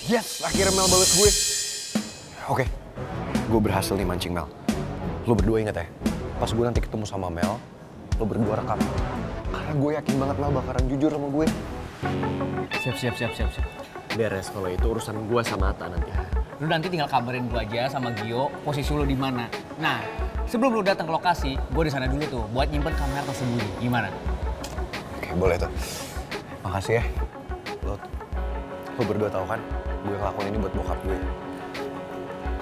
Yes, akhirnya Mel bales gue. Oke, gue berhasil nih mancing Mel. Lo berdua inget ya, pas gue nanti ketemu sama Mel, lo berdua rekam. Karena gue yakin banget Mel bakalan jujur sama gue. Siap. Beres kalau itu urusan gue sama Atta nanti. Lu nanti tinggal kabarin gue aja sama Gio posisi lu di mana. Nah, sebelum lu datang ke lokasi, gue di sana dulu tuh buat nyimpen kamera tersembunyi. Gimana? Oke, boleh tuh. Makasih ya. Lo berdua tahu kan, gue ngelakuin ini buat bokap gue.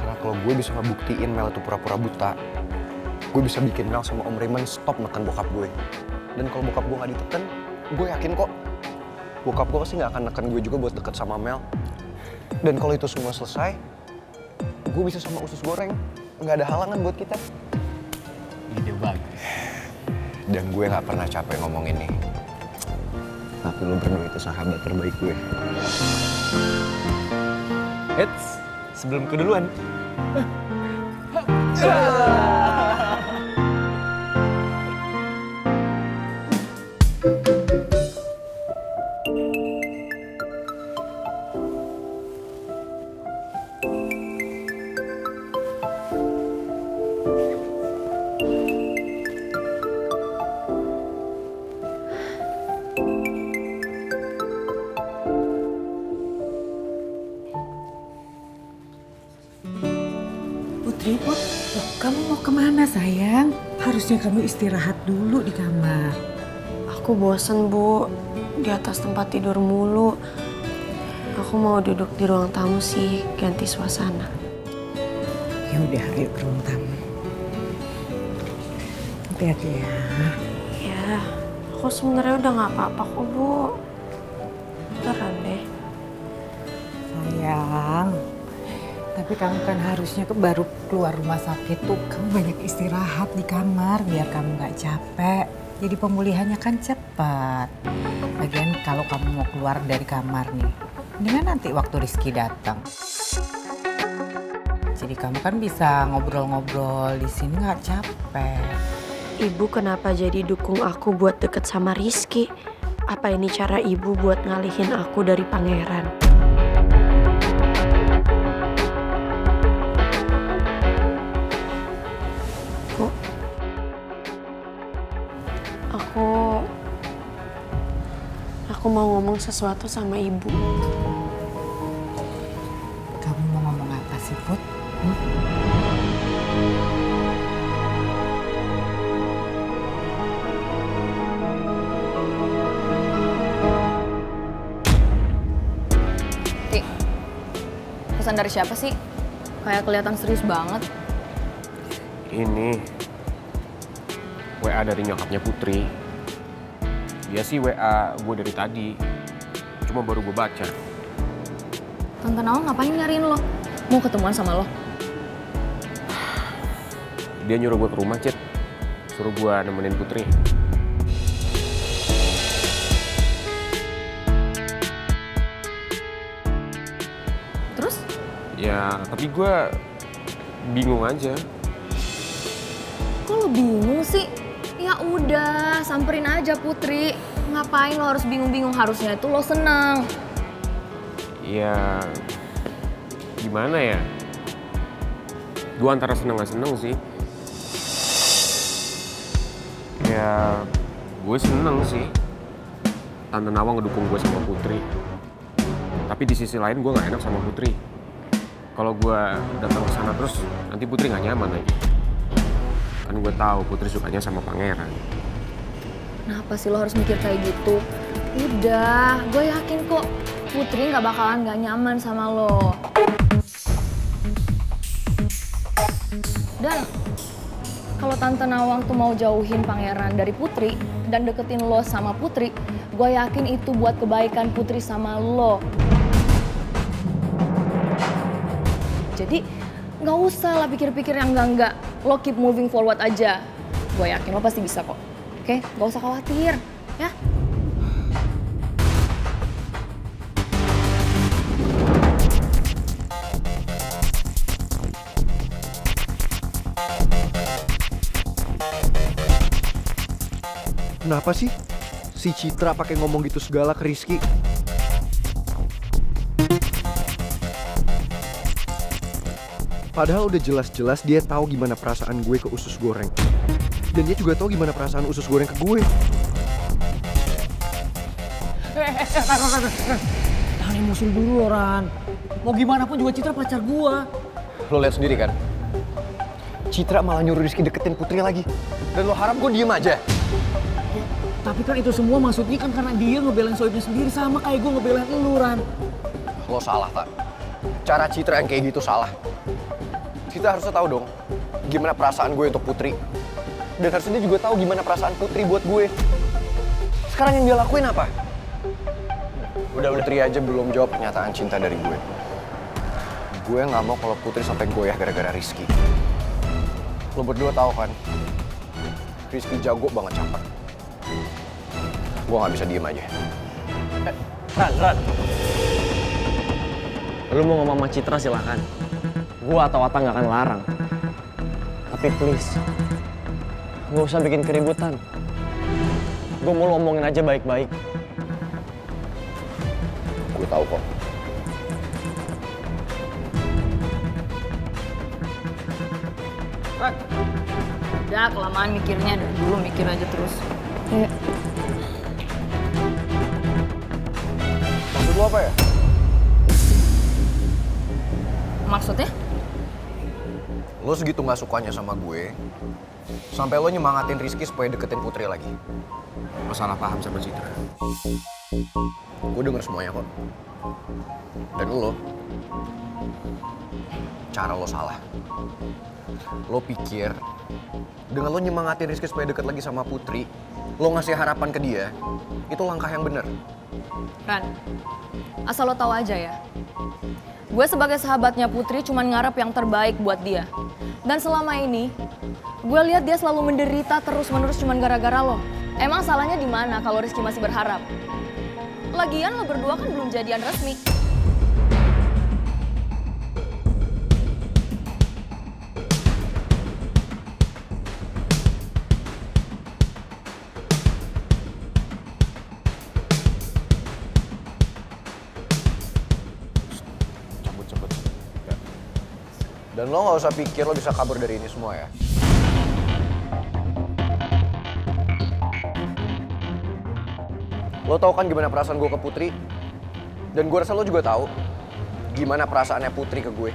Karena kalau gue bisa ngebuktiin Mel itu pura-pura buta, gue bisa bikin Mel sama Om Raymond stop neken bokap gue. Dan kalau bokap gue nggak diteken, gue yakin kok bokap gue pasti nggak akan neken gue juga buat deket sama Mel. Dan kalau itu semua selesai, gue bisa sama usus goreng. Nggak ada halangan buat kita. Ide bagus. Dan gue nggak pernah capek ngomong ini. Tapi lo berdua itu sahabat terbaik gue. Eits, sebelum keduluan. Put, kamu mau kemana sayang? Harusnya kamu istirahat dulu di kamar. Aku bosen, Bu. Di atas tempat tidur mulu. Aku mau duduk di ruang tamu sih, ganti suasana. Ya udah, ayo ke ruang tamu. Hati-hati ya. Ya, aku sebenarnya udah nggak apa-apa kok, Bu. Beneran deh. Sayang, tapi kamu kan harusnya baru keluar rumah sakit tuh. Kamu banyak istirahat di kamar biar kamu nggak capek. Jadi pemulihannya kan cepat. Lagian kalau kamu mau keluar dari kamar nih, mendingan nanti waktu Rizky datang. Jadi kamu kan bisa ngobrol-ngobrol di sini nggak capek. Ibu kenapa jadi dukung aku buat deket sama Rizky? Apa ini cara ibu buat ngalihin aku dari pangeran? Aku mau ngomong sesuatu sama ibu. Kamu mau ngomong apa sih, Put? Ti, pesan dari siapa sih? Kayak kelihatan serius banget. Ini WA dari nyokapnya Putri. Dia sih WA gue dari tadi, cuma baru gue baca. Tante Nawang ngapain nyariin lo? Mau ketemuan sama lo? Dia nyuruh gue ke rumah, Cit. Suruh gue nemenin Putri. Terus? Ya, tapi gue bingung aja. Kok lo bingung sih? Ya udah, samperin aja Putri. Ngapain lo harus bingung-bingung? Harusnya itu lo seneng. Ya, gimana ya? Gue antara seneng gak seneng sih. Ya, gue seneng sih. Tante Nawang ngedukung gue sama Putri. Tapi di sisi lain gue gak enak sama Putri. Kalau gue datang ke sana terus, nanti Putri gak nyaman lagi. Kan gue tahu Putri sukanya sama pangeran. Kenapa sih lo harus mikir kayak gitu? Udah, gue yakin kok Putri gak bakalan gak nyaman sama lo. Dan kalau Tante Nawang tuh mau jauhin pangeran dari Putri dan deketin lo sama Putri, gue yakin itu buat kebaikan Putri sama lo. Jadi nggak usah lah pikir-pikir yang enggak. Lo keep moving forward aja. Gue yakin lo pasti bisa kok. Oke? Gak usah khawatir, ya? Kenapa sih si Citra pakai ngomong gitu segala ke Rizky? Padahal udah jelas-jelas dia tahu gimana perasaan gue ke usus goreng. Dan dia juga tahu gimana perasaan usus goreng ke gue. Tahan emosi dulu, Ran. Mau gimana pun juga Citra pacar gua. Lo lihat sendiri kan? Citra malah nyuruh Rizky deketin Putri lagi. Dan lo harap gue diem aja? Tapi kan itu semua maksudnya kan karena dia ngebelain Soibnya sendiri sama kayak gue ngebelain lu, Ran. Lo salah, Tak. Cara Citra yang kayak gitu salah. Citra harusnya tahu dong gimana perasaan gue untuk Putri. Dan harusnya dia juga tahu gimana perasaan Putri buat gue. Sekarang yang dia lakuin apa? Udah Putri aja belum jawab pernyataan cinta dari gue. Gue nggak mau kalau Putri sampai goyah gara-gara Rizky. Lo berdua tahu kan, Rizky jago banget caper. Gue nggak bisa diem aja. Ran. Lu mau ngomong sama Citra silakan. Gua atau Ata nggak akan larang. Tapi please, nggak usah bikin keributan. Gue mau lu omongin aja baik-baik. Gue tahu kok. Ran, udah kelamaan mikirnya, dari dulu mikir aja terus. Ayo. Maksud lo apa ya? Maksudnya? Lo segitu nggak sukanya sama gue, sampai lo nyemangatin Rizky supaya deketin Putri lagi. Lo salah paham sama Citra. Gue denger semuanya kok. Dan lo, cara lo salah. Lo pikir dengan lo nyemangatin Rizky supaya deket lagi sama Putri, lo ngasih harapan ke dia, itu langkah yang bener. Ran, asal lo tahu aja ya. Gue sebagai sahabatnya Putri cuman ngarep yang terbaik buat dia. Dan selama ini, gue lihat dia selalu menderita terus-menerus cuman gara-gara lo. Emang salahnya di mana kalau Rizky masih berharap? Lagian lo berdua kan belum jadian resmi. Cabut. Ya. Dan lo nggak usah pikir lo bisa kabur dari ini semua ya. Lo tau kan gimana perasaan gue ke Putri? Dan gue rasa lo juga tahu gimana perasaannya Putri ke gue.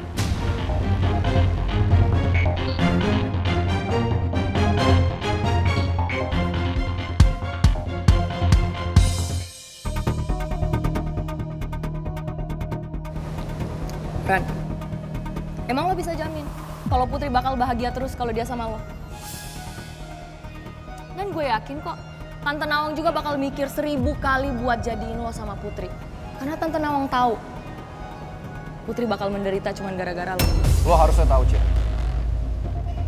Ran, emang lo bisa jamin kalau Putri bakal bahagia terus kalau dia sama lo? Dan gue yakin kok Tante Nawang juga bakal mikir 1000 kali buat jadiin lo sama Putri. Karena Tante Nawang tahu Putri bakal menderita cuman gara-gara lo. Lo harusnya tahu, Cik.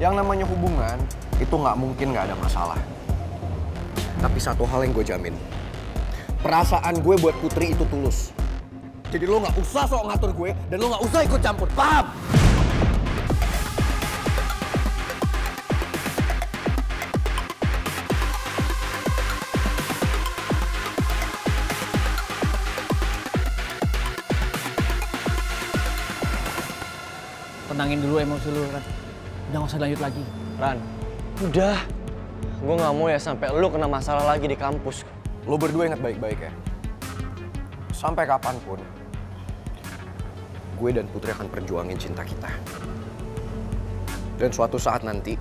Yang namanya hubungan itu nggak mungkin nggak ada masalah. Tapi satu hal yang gue jamin, perasaan gue buat Putri itu tulus. Jadi lo nggak usah sok ngatur gue dan lo nggak usah ikut campur, paham? Tenangin dulu emosi lu, Ran. Udah gak usah lanjut lagi. Ran, udah. Gue nggak mau ya sampai lu kena masalah lagi di kampus. Lo berdua ingat baik-baik ya. Sampai kapanpun, gue dan Putri akan perjuangin cinta kita. Dan suatu saat nanti,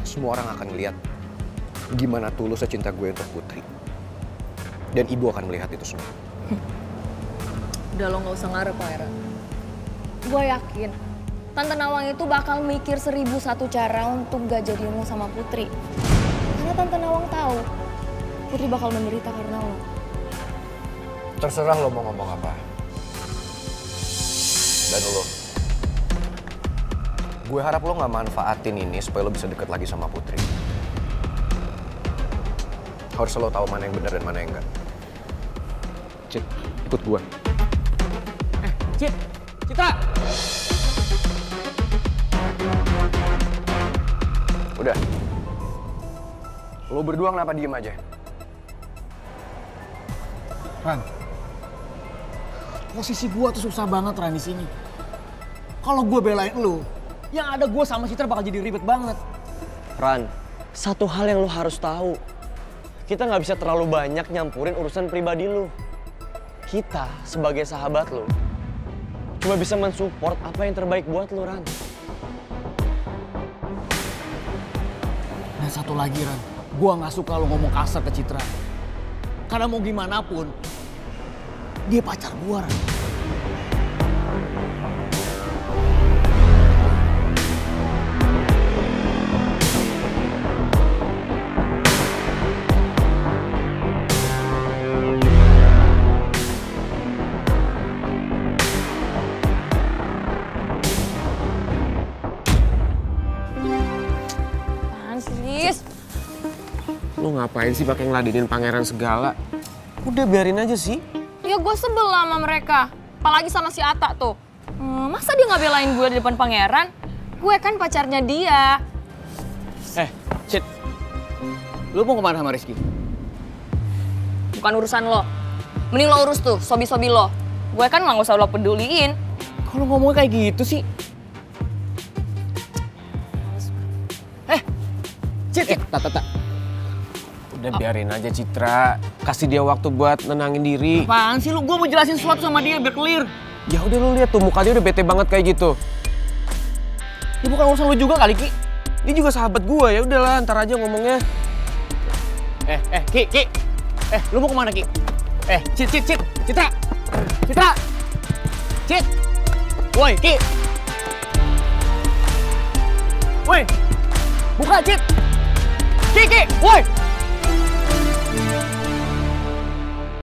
semua orang akan lihat gimana tulusnya cinta gue untuk Putri. Dan ibu akan melihat itu semua. Udah lo gak usah ngarep, Pangeran. Gue yakin Tante Nawang itu bakal mikir 1001 cara untuk gak jadiin lo sama Putri. Karena Tante Nawang tahu Putri bakal menderita karena lo. Terserah lo mau ngomong apa. Dan lo, gue harap lo gak manfaatin ini supaya lo bisa deket lagi sama Putri. Harus lo tahu mana yang benar dan mana yang enggak. Cit, ikut gua. Citra! Udah. Lo berdua kenapa diem aja? Ran, posisi gua tuh susah banget, Ran, di sini. Kalau gue belain lu, yang ada gue sama Citra bakal jadi ribet banget. Ran, satu hal yang lu harus tahu. Kita nggak bisa terlalu banyak nyampurin urusan pribadi lu. Kita sebagai sahabat lu cuma bisa mensupport apa yang terbaik buat lu, Ran. Dan satu lagi, Ran. Gue gak suka lu ngomong kasar ke Citra. Karena mau gimana pun, dia pacar gue, Ran. Lu ngapain sih pakai ngeladenin pangeran segala? Udah biarin aja sih. Ya gue sebel lah sama mereka. Apalagi sama si Ata tuh. Masa dia nggak belain gue di depan pangeran? Gue kan pacarnya dia. Cid. Lu mau kemana sama Rizky? Bukan urusan lo. Mending lo urus tuh, sobi-sobi lo. Gue kan nggak usah lo peduliin. Kalau ngomongnya kayak gitu sih. Cid, Tata. Udah biarin aja Citra. Kasih dia waktu buat nenangin diri. Apaan sih lu? Gue mau jelasin sesuatu sama dia biar clear. Ya udah lu lihat tuh muka dia udah bete banget kayak gitu. Ini bukan urusan lu juga kali, Ki. Dia juga sahabat gua, ya udahlah ntar aja ngomongnya. Ki. Lu mau kemana, Ki? Cid. Citra. Cid. Woi, Ki. Woi. Buka, Cid. Ki. Woi.